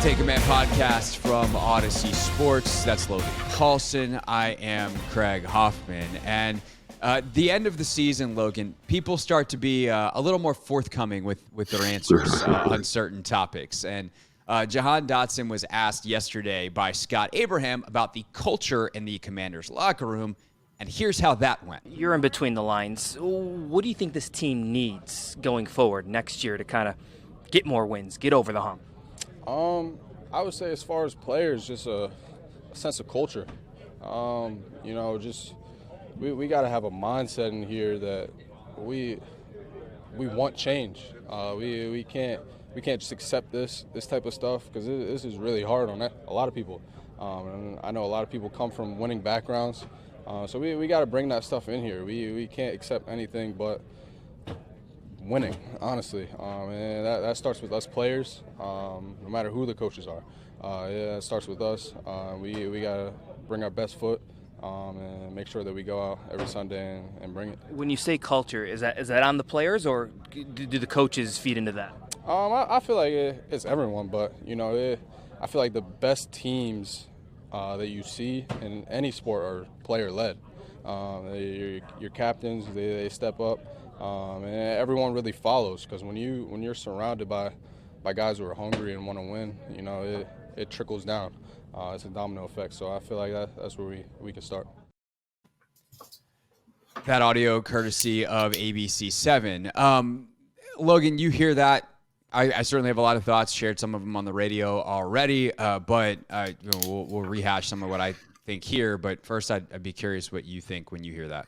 Take a Man podcast from Odyssey Sports. That's Logan Paulson. I am Craig Hoffman. And the end of the season, Logan, people start to be a little more forthcoming with their answers on certain topics. And Jahan Dotson was asked yesterday by Scott Abraham about the culture in the Commanders' locker room. And here's how that went. You're in between the lines. What do you think this team needs going forward next year to kind of get more wins, get over the hump? I would say as far as players, just a sense of culture. We got to have a mindset in here that we want change. We can't just accept this type of stuff because this is really hard on a lot of people. And I know a lot of people come from winning backgrounds, so we got to bring that stuff in here. We can't accept anything but winning, honestly, and that starts with us players, no matter who the coaches are. It starts with us. We gotta bring our best foot and make sure that we go out every Sunday and bring it. When you say culture, is that on the players, or do the coaches feed into that? I feel like it's everyone, but I feel like the best teams that you see in any sport are player-led. Your captains, they step up. And everyone really follows because when you're surrounded by guys who are hungry and want to win, it trickles down. It's a domino effect. So I feel like that's where we can start. That audio courtesy of ABC7. Logan, you hear that? I certainly have a lot of thoughts, shared some of them on the radio already, but we'll rehash some of what I think here. But first, I'd be curious what you think when you hear that.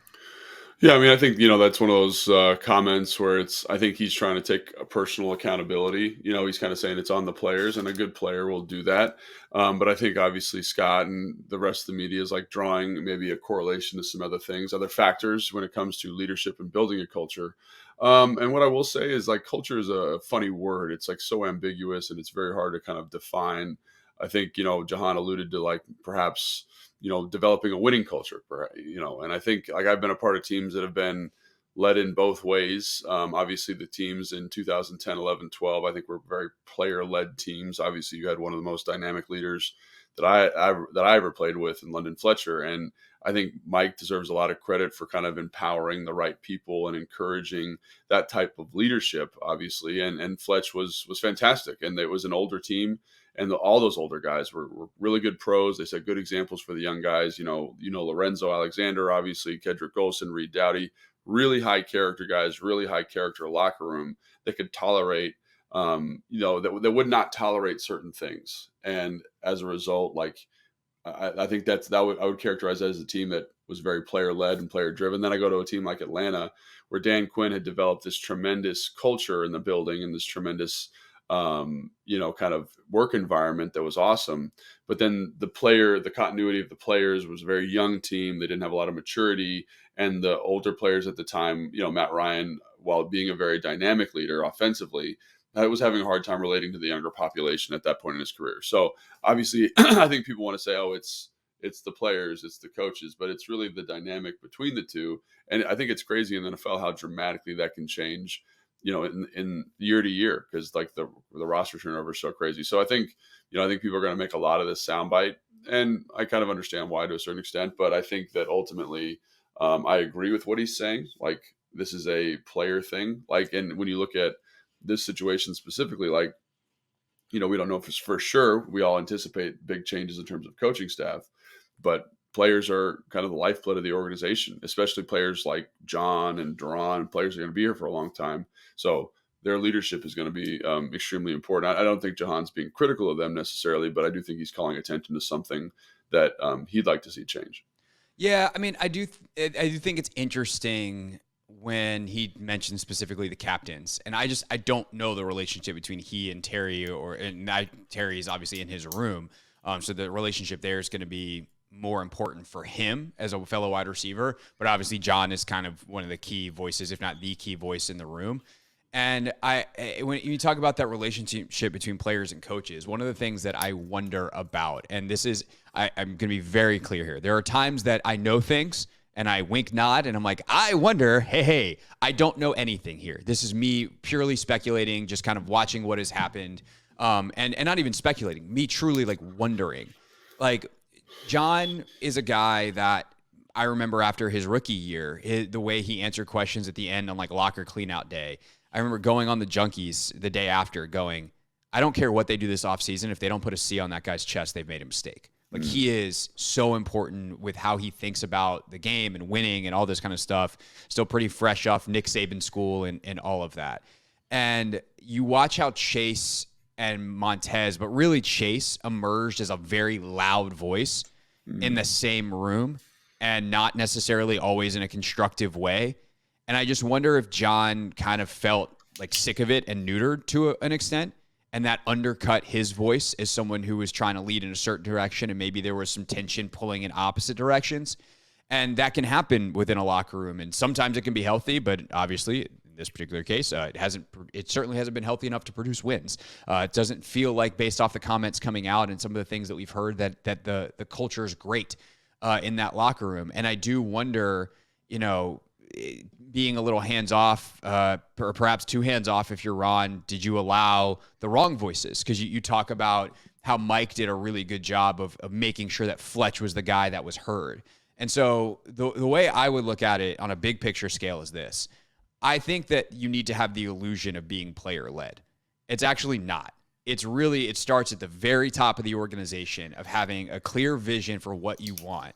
Yeah, I mean, I think, that's one of those comments where I think he's trying to take a personal accountability. He's kind of saying it's on the players, and a good player will do that. But I think obviously Scott and the rest of the media is like drawing maybe a correlation to some other things, other factors when it comes to leadership and building a culture. And what I will say is like culture is a funny word. It's like so ambiguous and it's very hard to kind of define. I think, Jahan alluded to like perhaps developing a winning culture, and I think like I've been a part of teams that have been led in both ways. Obviously the teams in 2010, 11, 12, I think were very player led teams. Obviously you had one of the most dynamic leaders that I ever played with in London Fletcher. And I think Mike deserves a lot of credit for kind of empowering the right people and encouraging that type of leadership, obviously. And Fletch was fantastic. And it was an older team. And all those older guys were really good pros. They set good examples for the young guys. Lorenzo Alexander, obviously, Kedrick Golson, Reed Doughty, really high character guys, really high character locker room that could tolerate, that would not tolerate certain things. And as a result, like I think I would characterize that as a team that was very player led and player driven. Then I go to a team like Atlanta, where Dan Quinn had developed this tremendous culture in the building and this tremendous kind of work environment that was awesome. But then the continuity of the players was a very young team. They didn't have a lot of maturity. And the older players at the time, Matt Ryan, while being a very dynamic leader offensively, was having a hard time relating to the younger population at that point in his career. So obviously, I think people want to say, oh, it's the players, it's the coaches, but it's really the dynamic between the two. And I think it's crazy in the NFL how dramatically that can change in year to year, because like the roster turnover is so crazy. So I think people are going to make a lot of this soundbite, and I kind of understand why to a certain extent, but I think that ultimately I agree with what he's saying. Like this is a player thing. Like, and when you look at this situation specifically, like, we don't know if it's for sure. We all anticipate big changes in terms of coaching staff, but players are kind of the lifeblood of the organization, especially players like John and Duran. Players are going to be here for a long time. So their leadership is going to be extremely important. I don't think Jahan's being critical of them necessarily, but I do think he's calling attention to something that he'd like to see change. Yeah, I mean, I do think it's interesting when he mentioned specifically the captains, and I don't know the relationship between he and Terry, Terry is obviously in his room, so the relationship there is going to be more important for him as a fellow wide receiver. But obviously John is kind of one of the key voices, if not the key voice in the room. And when you talk about that relationship between players and coaches, one of the things that I wonder about, and this is, I'm going to be very clear here. There are times that I know things and I wink nod and I'm like, I wonder, hey, I don't know anything here. This is me purely speculating, just kind of watching what has happened. and not even speculating, me truly like wondering. Like, John is a guy that I remember after his rookie year, the way he answered questions at the end on like locker cleanout day. I remember going on the Junkies the day after going, I don't care what they do this offseason. If they don't put a C on that guy's chest, they've made a mistake. Like, he is so important with how he thinks about the game and winning and all this kind of stuff. Still pretty fresh off Nick Saban school and all of that. And you watch how Chase and Montez, but really Chase, emerged as a very loud voice in the same room and not necessarily always in a constructive way. And I just wonder if John kind of felt like sick of it and neutered to an extent, and that undercut his voice as someone who was trying to lead in a certain direction, and maybe there was some tension pulling in opposite directions. And that can happen within a locker room, and sometimes it can be healthy, but obviously in this particular case, it certainly hasn't been healthy enough to produce wins. It doesn't feel like, based off the comments coming out and some of the things that we've heard, that the culture is great in that locker room. And I do wonder, being a little hands-off, or perhaps too hands-off if you're Ron, did you allow the wrong voices? Because you talk about how Mike did a really good job of making sure that Fletch was the guy that was heard. And so the way I would look at it on a big picture scale is this. I think that you need to have the illusion of being player-led. It's actually not. It starts at the very top of the organization of having a clear vision for what you want,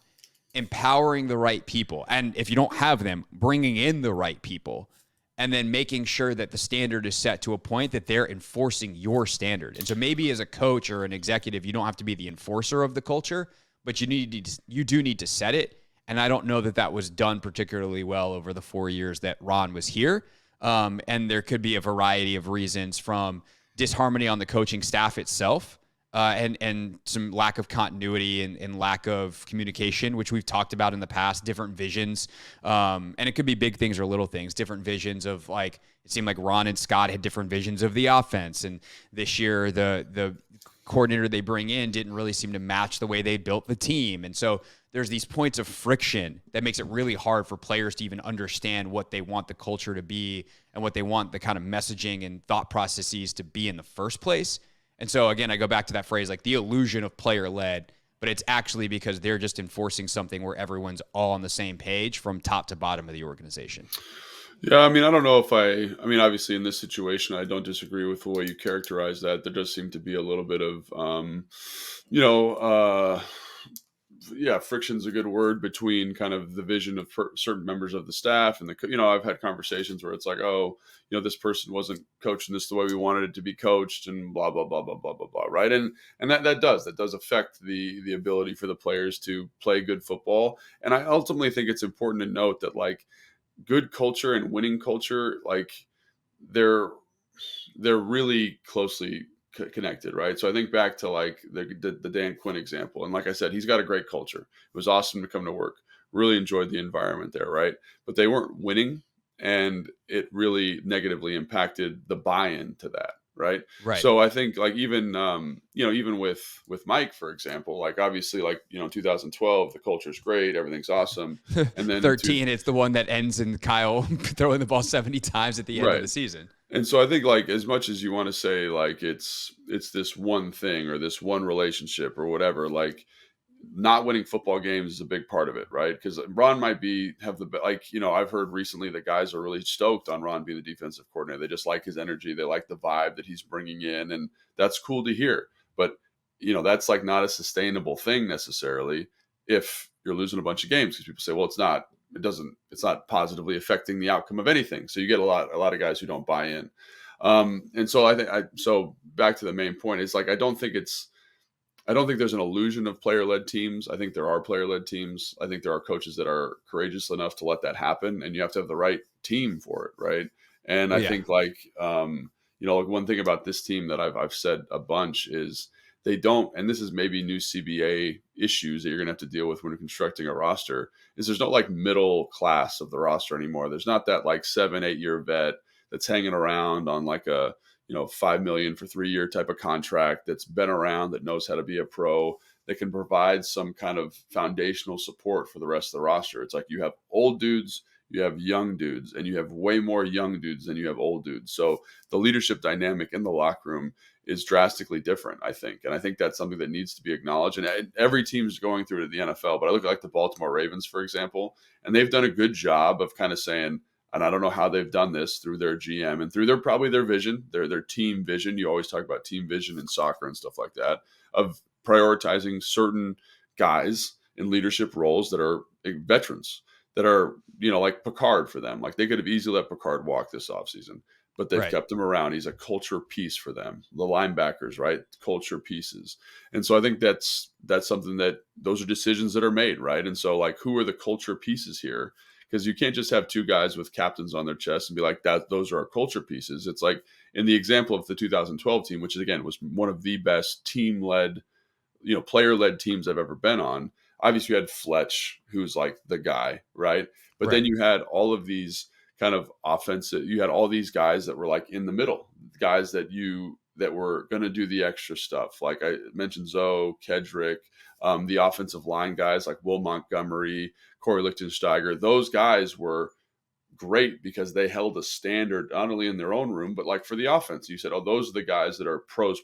empowering the right people. And if you don't have them, bringing in the right people, and then making sure that the standard is set to a point that they're enforcing your standard. And so maybe as a coach or an executive, you don't have to be the enforcer of the culture, but you do need to set it. And I don't know that was done particularly well over the 4 years that Ron was here. And there could be a variety of reasons, from disharmony on the coaching staff itself, and some lack of continuity and lack of communication, which we've talked about in the past, different visions. And it could be big things or little things, different visions of, like, it seemed like Ron and Scott had different visions of the offense. And this year, the coordinator they bring in didn't really seem to match the way they built the team. And so there's these points of friction that makes it really hard for players to even understand what they want the culture to be and what they want the kind of messaging and thought processes to be in the first place. And so, again, I go back to that phrase, like the illusion of player-led, but it's actually because they're just enforcing something where everyone's all on the same page from top to bottom of the organization. Yeah, I mean, I don't know if obviously in this situation, I don't disagree with the way you characterize that. There does seem to be a little bit of, friction's a good word, between kind of the vision of certain members of the staff and I've had conversations where it's like, this person wasn't coaching this the way we wanted it to be coached, and blah, blah, blah, blah, blah, blah, blah. Right. And that does affect the ability for the players to play good football. And I ultimately think it's important to note that, like, good culture and winning culture, like, they're really closely connected, right? So I think back to, like, the Dan Quinn example, and like I said, he's got a great culture. It was awesome to come to work. Really enjoyed the environment there, right? But they weren't winning, and it really negatively impacted the buy-in to that, right? Right. So I think, like, even even with Mike, for example, like, obviously, like, 2012, the culture's great, everything's awesome, and then 13, it's the one that ends in Kyle throwing the ball 70 times at the end of the season. And so I think, like, as much as you want to say, like, it's this one thing or this one relationship or whatever, like, not winning football games is a big part of it, right? Because Ron might I've heard recently that guys are really stoked on Ron being the defensive coordinator. They just like his energy. They like the vibe that he's bringing in, and that's cool to hear. But, that's, like, not a sustainable thing necessarily if you're losing a bunch of games, because people say, well, it's not positively affecting the outcome of anything. So you get a lot of guys who don't buy in. And so so back to the main point, is, like, I don't think there's an illusion of player-led teams. I think there are player-led teams. I think there are coaches that are courageous enough to let that happen, and you have to have the right team for it, right? And I think, like, like, one thing about this team that I've said a bunch is they don't, and this is maybe new CBA issues that you're going to have to deal with when you're constructing a roster, is there's no, like, middle class of the roster anymore. There's not that, like, 7-8 year vet that's hanging around on, like, a $5 million for 3-year type of contract, that's been around, that knows how to be a pro, that can provide some kind of foundational support for the rest of the roster. It's like you have old dudes you have young dudes, and you have way more young dudes than you have old dudes. So the leadership dynamic in the locker room is drastically different, I think. And I think that's something that needs to be acknowledged. And every team's going through it at the NFL, but I look at like the Baltimore Ravens, for example, and they've done a good job of kind of saying, and I don't know how they've done this through their GM and through their vision, their team vision. You always talk about team vision in soccer and stuff like that, of prioritizing certain guys in leadership roles that are veterans, that are, like Picard for them. Like they could have easily let Picard walk this offseason, but they've kept him around. He's a culture piece for them. The linebackers, right? Culture pieces. And so I think that's something that those are decisions that are made, right? And so like, who are the culture pieces here? Because you can't just have two guys with captains on their chest and be like, that those are our culture pieces. It's like in the example of the 2012 team, which is, again, was one of the best team-led, player-led teams I've ever been on. Obviously, you had Fletch, who's like the guy, right? But then you had all of these kind of offensive, you had all these guys that were like in the middle, guys that were going to do the extra stuff. Like I mentioned, Zoe, Kedrick, the offensive line guys like Will Montgomery, Corey Lichtensteiger. Those guys were great because they held a standard not only in their own room, but like for the offense. You said, oh, those are the guys that are pros.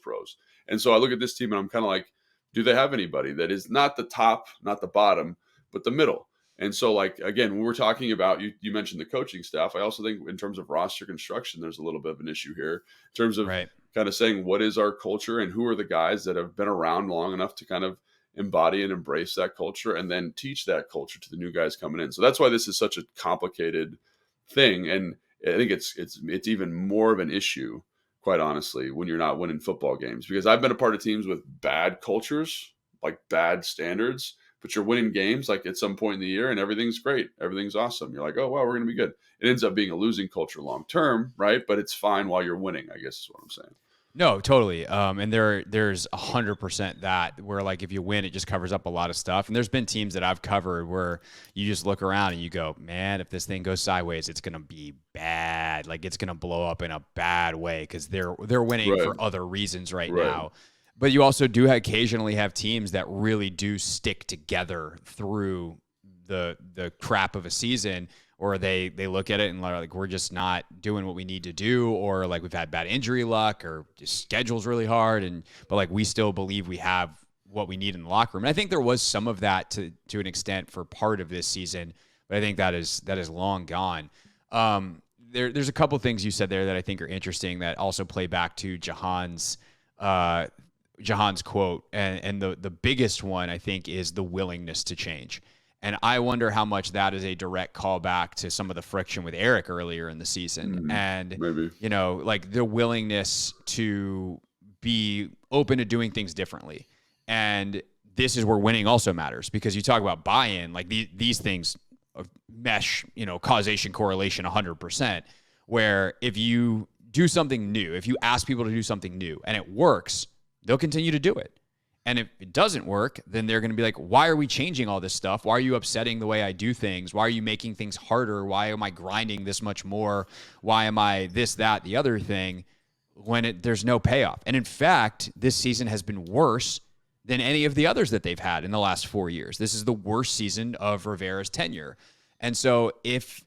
And so I look at this team and I'm kind of like, do they have anybody that is not the top, not the bottom, but the middle? And so, like, again, when we're talking about, you mentioned the coaching staff, I also think in terms of roster construction, there's a little bit of an issue here in terms of kind of saying what is our culture and who are the guys that have been around long enough to kind of embody and embrace that culture and then teach that culture to the new guys coming in. So that's why this is such a complicated thing. And I think it's even more of an issue, quite honestly, when you're not winning football games, because I've been a part of teams with bad cultures, like bad standards, but you're winning games like at some point in the year and everything's great. Everything's awesome. You're like, oh, wow, we're going to be good. It ends up being a losing culture long term, right? But it's fine while you're winning, I guess is what I'm saying. No, totally. And there's 100% that where like if you win, it just covers up a lot of stuff. And there's been teams that I've covered where you just look around and you go, man, if this thing goes sideways, it's gonna be bad. Like it's gonna blow up in a bad way because they're winning for other reasons right now. But you also do occasionally have teams that really do stick together through the crap of a season. Or they look at it and like, we're just not doing what we need to do, or like we've had bad injury luck, or just schedule's really hard, but like we still believe we have what we need in the locker room. And I think there was some of that to an extent for part of this season, but I think that is long gone. There's a couple things you said there that I think are interesting that also play back to Jahan's quote, and the biggest one I think is the willingness to change. And I wonder how much that is a direct callback to some of the friction with Eric earlier in the season. And, maybe, like the willingness to be open to doing things differently. And this is where winning also matters, because you talk about buy-in, like these things mesh, causation, correlation 100%, where if you do something new, if you ask people to do something new and it works, they'll continue to do it. And if it doesn't work, then they're going to be like, why are we changing all this stuff? Why are you upsetting the way I do things? Why are you making things harder? Why am I grinding this much more? Why am I this, that, the other thing when there's no payoff? And in fact, this season has been worse than any of the others that they've had in the last 4 years. This is the worst season of Rivera's tenure. And so if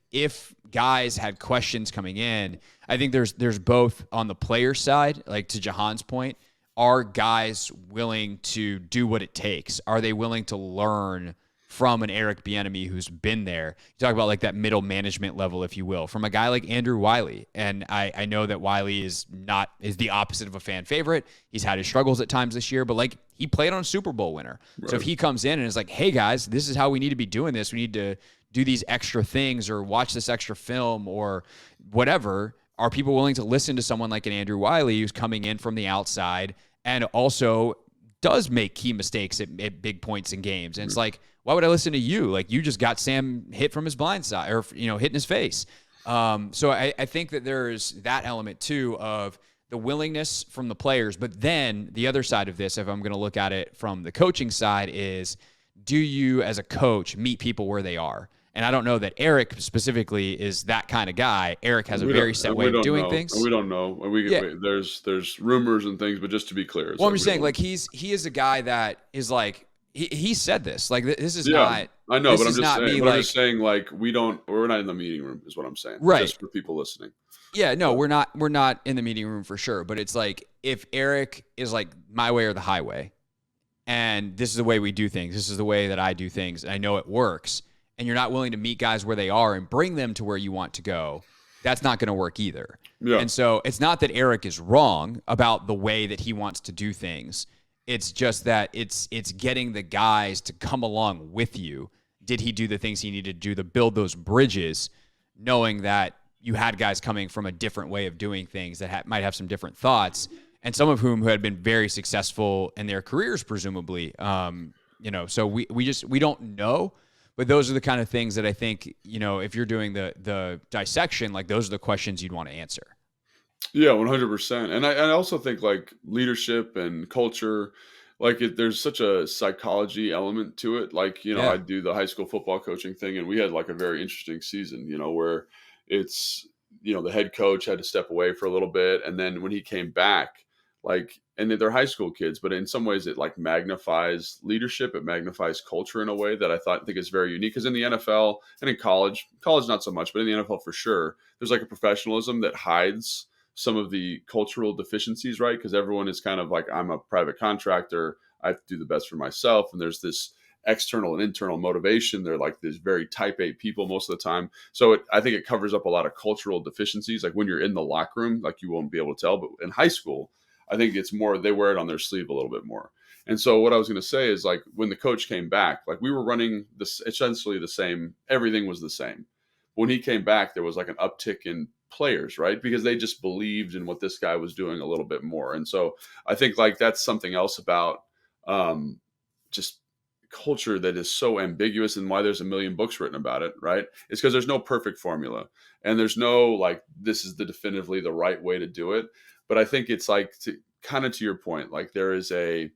guys had questions coming in, I think there's both on the player side, like to Jahan's point, are guys willing to do what it takes? Are they willing to learn from an Eric Bieniemy who's been there? You talk about like that middle management level, if you will, from a guy like Andrew Wiley. And I know that Wiley is the opposite of a fan favorite. He's had his struggles at times this year, but like he played on a Super Bowl winner. Right. So if he comes in and is like, hey guys, this is how we need to be doing this. We need to do these extra things or watch this extra film or whatever. Are people willing to listen to someone like an Andrew Wiley who's coming in from the outside and also does make key mistakes at big points in games? And it's like, why would I listen to you? Like, you just got Sam hit from his blind side or, hit in his face. So I think that there's that element too of the willingness from the players. But then the other side of this, if I'm going to look at it from the coaching side, is do you as a coach meet people where they are? And I don't know that Eric specifically is that kind of guy. Eric has a very set way of doing things. We don't know. There's rumors and things, but just to be clear. Well, I'm just saying, like, he is a guy that is like, he said this. Like, this is Yeah, not. I know, This but I'm is just not saying. me. But I'm Like, just saying, like we're not in the meeting room, is what I'm saying. right. Just for people listening. Yeah, no, So, we're not in the meeting room for sure. But it's like, if Eric is like my way or the highway, and this is the way we do things, this is the way that I do things, and I know it works, and you're not willing to meet guys where they are and bring them to where you want to go, that's not going to work either. yeah, And so it's not that Eric is wrong about the way that he wants to do things. It's just that it's getting the guys to come along with you. Did he do the things he needed to do to build those bridges, knowing that you had guys coming from a different way of doing things that might have some different thoughts, and some of whom who had been very successful in their careers, presumably. So we don't know, but those are the kind of things that I think, if you're doing the dissection, like, those are the questions you'd want to answer. yeah, 100%. And I also think like leadership and culture, like there's such a psychology element to it. Like, Yeah. I do the high school football coaching thing, and we had like a very interesting season, where it's, the head coach had to step away for a little bit. And then when he came back, like, and they're high school kids, but in some ways it like magnifies leadership. It magnifies culture in a way that I think is very unique. Because in the NFL and in college not so much, but in the NFL for sure, there's like a professionalism that hides some of the cultural deficiencies, right? Because everyone is kind of like, I'm a private contractor, I have to do the best for myself. And there's this external and internal motivation. They're like these very type A people most of the time. So I think it covers up a lot of cultural deficiencies. Like when you're in the locker room, like you won't be able to tell. But in high school, I think it's more, they wear it on their sleeve a little bit more. And so what I was going to say is, like, when the coach came back, like we were running this essentially the same, everything was the same. When he came back, there was like an uptick in players, right? Because they just believed in what this guy was doing a little bit more. And so I think like that's something else about just culture that is so ambiguous, and why there's a million books written about it, right? It's because there's no perfect formula, and there's no like, this is the definitively the right way to do it. But I think it's like, to your point, like there is a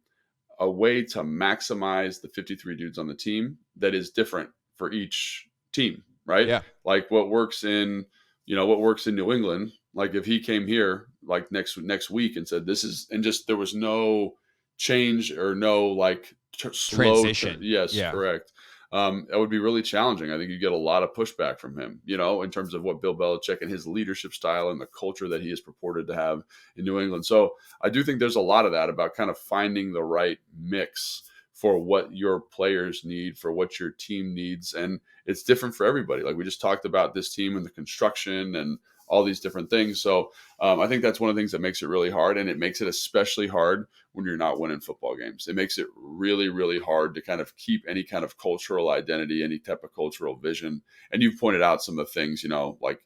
way to maximize the 53 dudes on the team that is different for each team, right? Yeah. Like what works in New England, like if he came here like next week and said this is, and just there was no change or no like Transition. Yes, Yeah. correct. That would be really challenging. I think you get a lot of pushback from him, in terms of what Bill Belichick and his leadership style and the culture that he is purported to have in New England. So I do think there's a lot of that about kind of finding the right mix for what your players need, for what your team needs. And it's different for everybody. Like we just talked about this team and the construction and all these different things. So I think that's one of the things that makes it really hard. And it makes it especially hard when you're not winning football games. It makes it really, really hard to kind of keep any kind of cultural identity, any type of cultural vision. And you've pointed out some of the things, like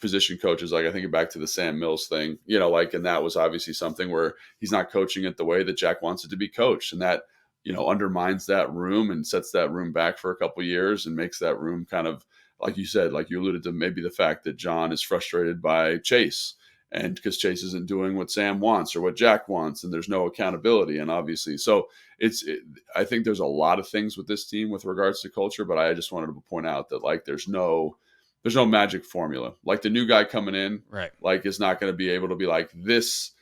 position coaches, like I think back to the Sam Mills thing, and that was obviously something where he's not coaching it the way that Jack wants it to be coached. And that, undermines that room and sets that room back for a couple of years and makes that room kind of, like you said, like you alluded to, maybe the fact that John is frustrated by Chase, and because Chase isn't doing what Sam wants or what Jack wants, and there's no accountability. And obviously, so I think there's a lot of things with this team with regards to culture, but I just wanted to point out that like there's no magic formula. Like the new guy coming in, Right, like is not going to be able to be like this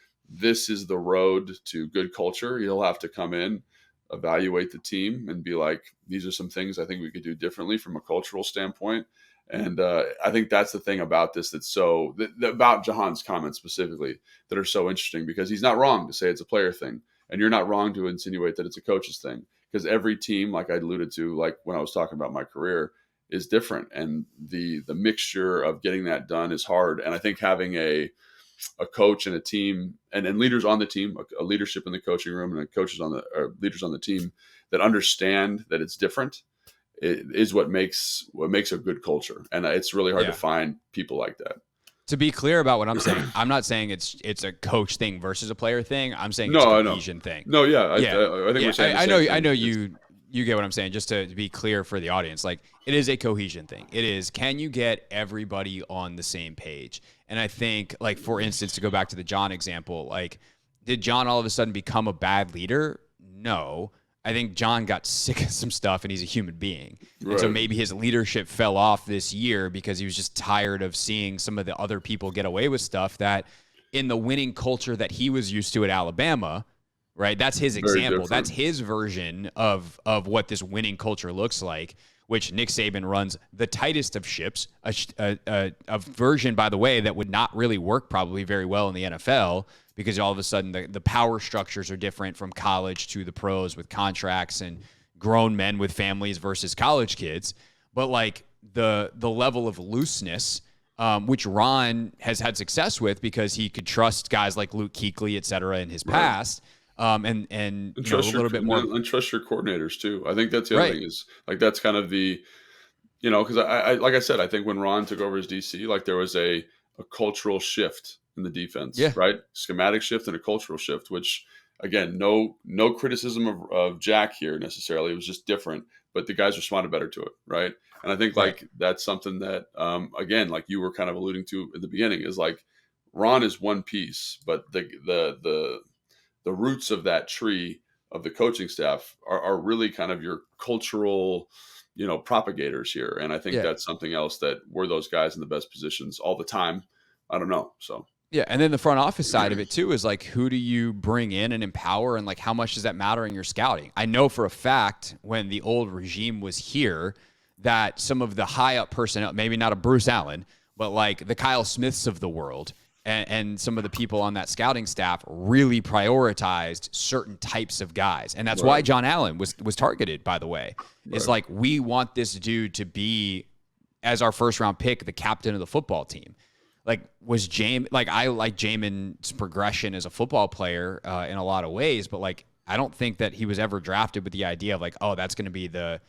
is the road to good culture. He'll have to come in, evaluate the team, and be like, these are some things I think we could do differently from a cultural standpoint. And I think that's the thing about this that's so about Jahan's comments specifically that are so interesting, because he's not wrong to say it's a player thing, and you're not wrong to insinuate that it's a coach's thing, because every team, like I alluded to, like when I was talking about my career, is different, and the mixture of getting that done is hard. And I think having a coach and a team and leaders on the team, a leadership in the coaching room, and leaders on the team that understand that it's different, it is what makes a good culture. And it's really hard to find people like that. To be clear about what I'm saying, I'm not saying it's a coach thing versus a player thing. I'm saying it's a cohesion thing. No, yeah. I think we're saying the same thing. I know you get what I'm saying. Just to be clear for the audience, like it is a cohesion thing. It is, can you get everybody on the same page? And I think, like, for instance, to go back to the John example, like, did John all of a sudden become a bad leader? No. I think John got sick of some stuff, and he's a human being. Right. And so maybe his leadership fell off this year because he was just tired of seeing some of the other people get away with stuff that in the winning culture that he was used to at Alabama right? That's his Very example. That's different. his version of what this winning culture looks like, which Nick Saban runs the tightest of ships, a version, by the way, that would not really work probably very well in the NFL because all of a sudden the power structures are different from college to the pros with contracts and grown men with families versus college kids. But like the level of looseness, which Ron has had success with because he could trust guys like Luke Kuechly, et cetera, in his past. And you know, a little bit more. And trust your coordinators too. I think that's the other Right. thing is like that's kind of the, you know, because I like I said, I think when Ron took over as DC, like there was a cultural shift in the defense, Yeah. right? Schematic shift and a cultural shift, which again, no criticism of Jack here necessarily. It was just different, but the guys responded better to it, right? And I think Right. like that's something that again, like you were kind of alluding to at the beginning, is like Ron is one piece, but the roots of that tree of the coaching staff are really kind of your cultural, you know, propagators here. And I think Yeah. that's something else that we're those guys in the best positions all the time. I don't know. So Yeah, and then the front office side of it too is like, who do you bring in and empower, and like how much does that matter in your scouting? I know for a fact when the old regime was here that some of the high up personnel, maybe not a Bruce Allen, but like the Kyle Smiths of the world and some of the people on that scouting staff really prioritized certain types of guys, and that's why John Allen was targeted. By the way, is like we want this dude to be as our first round pick, the captain of the football team. Like was Jamin, like I like Jamin's progression as a football player in a lot of ways, but like I don't think that he was ever drafted with the idea of like, oh, that's going to be the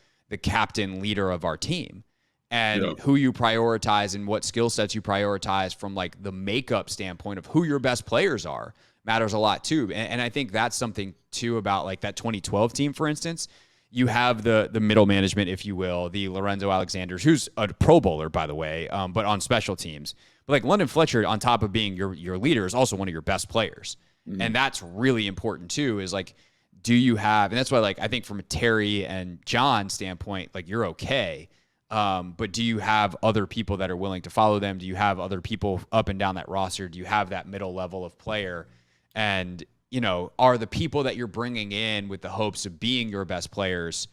captain leader of our team. And who you prioritize and what skill sets you prioritize from like the makeup standpoint of who your best players are matters a lot too. And I think that's something too about like that 2012 team, for instance. You have the middle management, if you will, the Lorenzo Alexanders, who's a Pro Bowler, by the way, but on special teams. But like London Fletcher, on top of being your leader, is also one of your best players. Mm-hmm. And that's really important too, is like, do you have, and that's why like I think from a Terry and John standpoint, like you're okay. But do you have other people that are willing to follow them? Do you have other people up and down that roster? Do you have that middle level of player? And, you know, are the people that you're bringing in with the hopes of being your best players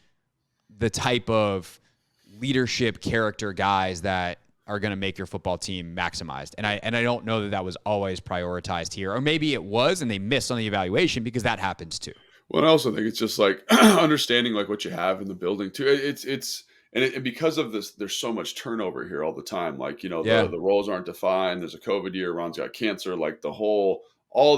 the type of leadership character guys that are going to make your football team maximized? And I don't know that was always prioritized here, or maybe it was and they missed on the evaluation, because that happens too. Well, I also think it's just like understanding like what you have in the building too. And because of this, there's so much turnover here all the time. Like, you know, the roles aren't defined. There's a COVID year. Ron's got cancer. Like all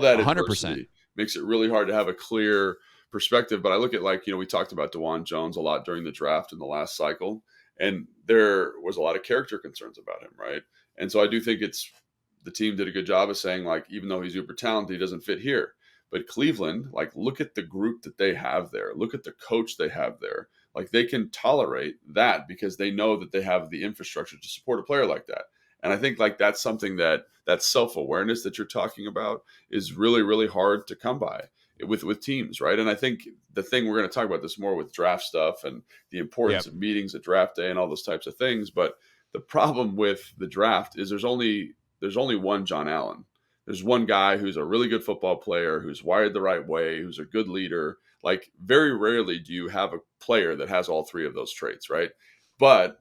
that 100%. adversity makes it really hard to have a clear perspective. But I look at like, you know, we talked about DeJuan Jones a lot during the draft in the last cycle, and there was a lot of character concerns about him. Right. And so I do think the team did a good job of saying like, even though he's uber talented, he doesn't fit here. But Cleveland, like, look at the group that they have there. Look at the coach they have there. Like, they can tolerate that because they know that they have the infrastructure to support a player like that. And I think, like, that's something that self-awareness that you're talking about is really, really hard to come by with teams, right? And I think the thing, we're going to talk about this more with draft stuff and the importance of meetings at draft day and all those types of things. But the problem with the draft is there's only one John Allen. There's one guy who's a really good football player, who's wired the right way, who's a good leader. Like, very rarely do you have a player that has all three of those traits, right? But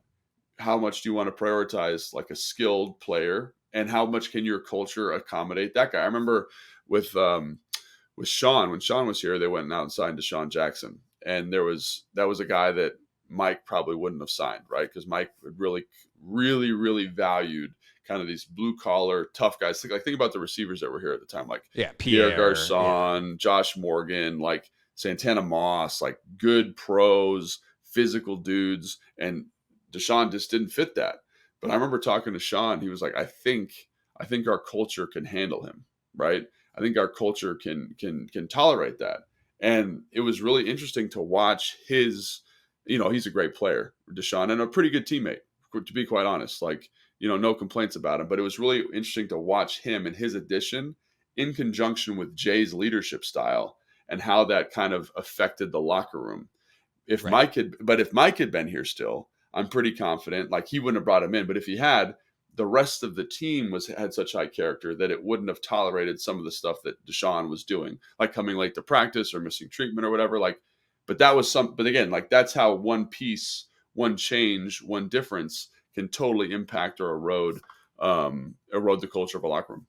how much do you want to prioritize like a skilled player, and how much can your culture accommodate that guy? I remember with Sean, when Sean was here, they went out and signed Deshaun Jackson. And that was a guy that Mike probably wouldn't have signed, right? Because Mike really, really, really valued kind of these blue collar tough guys. Think about the receivers that were here at the time, like Pierre Garcon, Josh Morgan, like Santana Moss, like good pros, physical dudes. And Deshaun just didn't fit that. But I remember talking to Sean. He was like, I think our culture can handle him, right? I think our culture can tolerate that. And it was really interesting to watch his, you know, he's a great player, Deshaun, and a pretty good teammate, to be quite honest. Like, you know, no complaints about him, but it was really interesting to watch him and his addition in conjunction with Jay's leadership style and how that kind of affected the locker room. If Mike had been here still, I'm pretty confident, like, he wouldn't have brought him in. But if he had, the rest of the team had such high character that it wouldn't have tolerated some of the stuff that Deshaun was doing, like coming late to practice or missing treatment or whatever. Like, but again, like that's how one piece, one change, one difference can totally impact or erode the culture of a locker room.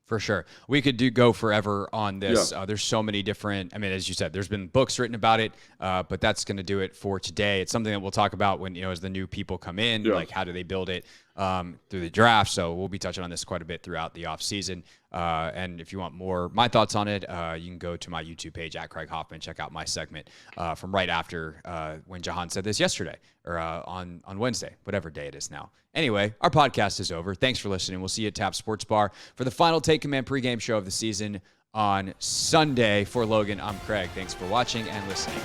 For sure. We could go forever on this. There's so many different, as you said, there's been books written about it, but that's going to do it for today. It's something that we'll talk about when, as the new people come in, like how do they build it through the draft. So we'll be touching on this quite a bit throughout the offseason. And if you want more, my thoughts on it, you can go to my YouTube page at Craig Hoffman, check out my segment from right after when Jahan said this yesterday or on Wednesday, whatever day it is now. Anyway, our podcast is over. Thanks for listening. We'll see you at Tap Sports Bar for the final Take Command pregame show of the season on Sunday. For Logan, I'm Craig. Thanks for watching and listening.